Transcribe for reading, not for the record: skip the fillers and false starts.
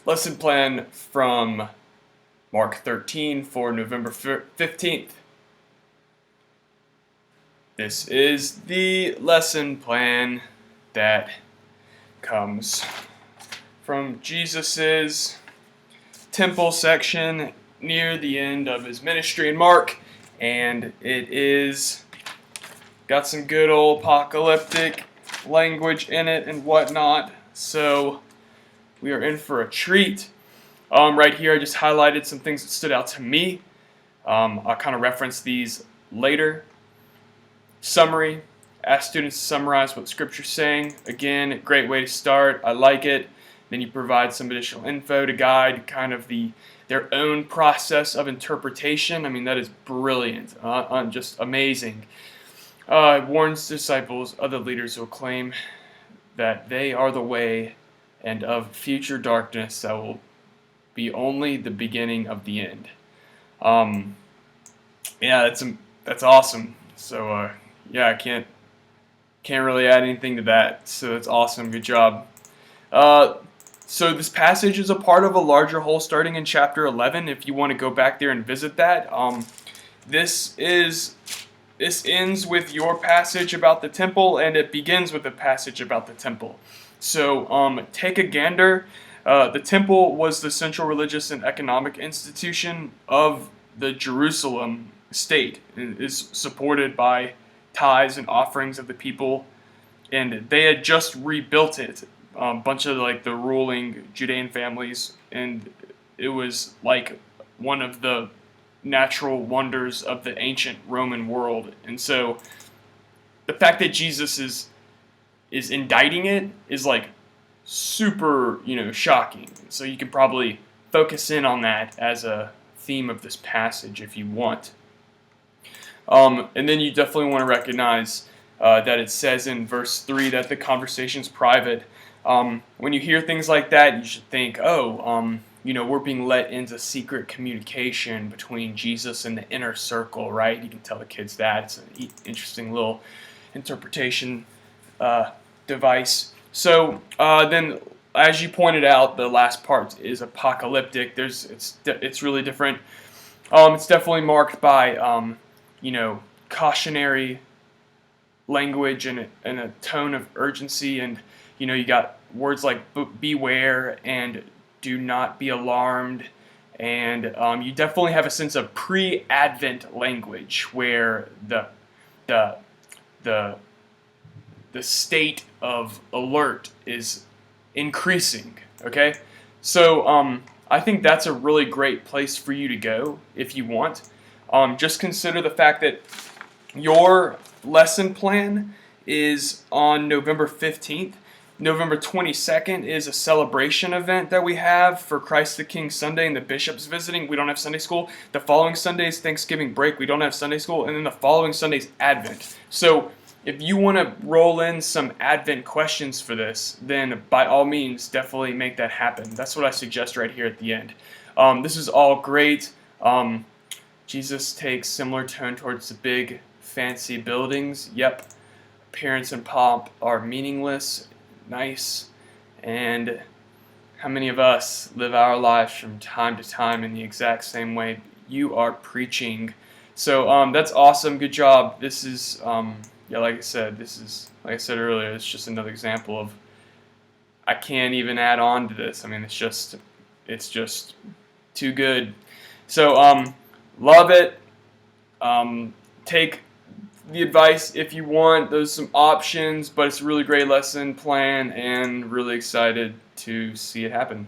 Lesson plan from Mark 13 for November 15th. This is the lesson plan that comes from Jesus's temple section near the end of his ministry in Mark, and it is got some good old apocalyptic language in it and whatnot, so we are in for a treat. Right here I just highlighted some things that stood out to me. I'll kind of reference these later. Summary. Ask students to summarize what Scripture's saying. Again, great way to start. I like it. Then you provide some additional info to guide kind of their own process of interpretation. I mean, that is brilliant. Just amazing. Warns disciples, other leaders will claim that they are the way and of future darkness that will be only the beginning of the end. Yeah, that's awesome. So yeah, I can't really add anything to that. So that's awesome. Good job. So this passage is a part of a larger whole starting in chapter 11. If you want to go back there and visit that, this ends with your passage about the temple, and it begins with a passage about the temple. So take a gander. The temple was the central religious and economic institution of the Jerusalem state. It is supported by tithes and offerings of the people, and they had just rebuilt it. A bunch of like the ruling Judean families, and it was like one of the natural wonders of the ancient Roman world. And so the fact that Jesus is indicting it is like super, shocking. So you can probably focus in on that as a theme of this passage if you want. And then you definitely want to recognize that it says in verse 3 that the conversation's private. When you hear things like that, you should think, we're being let into secret communication between Jesus and the inner circle, right? You can tell the kids that. It's an interesting little interpretation device. So then, as you pointed out, the last part is apocalyptic. It's really different. It's definitely marked by cautionary language and a tone of urgency, and you got words like beware and do not be alarmed, and you definitely have a sense of pre-Advent language where the state of alert is increasing. Okay, so I think that's a really great place for you to go if you want. Just consider the fact that your lesson plan is on November 15th. November 22nd is a celebration event that we have for Christ the King Sunday, and the bishop's visiting. We don't have Sunday school. The following Sunday is Thanksgiving break. We don't have Sunday school. And then the following Sunday is Advent. So if you want to roll in some Advent questions for this, then by all means, definitely make that happen. That's what I suggest right here at the end. This is all great. Jesus takes similar tone towards the big, fancy buildings. Yep. Appearance and pomp are meaningless. Nice. And how many of us live our lives from time to time in the exact same way you are preaching? So that's awesome. Good job. This is like I said earlier, it's just another example of I can't even add on to this. I mean, it's just too good. So love it. Take the advice if you want. There's some options, but it's a really great lesson plan, and really excited to see it happen.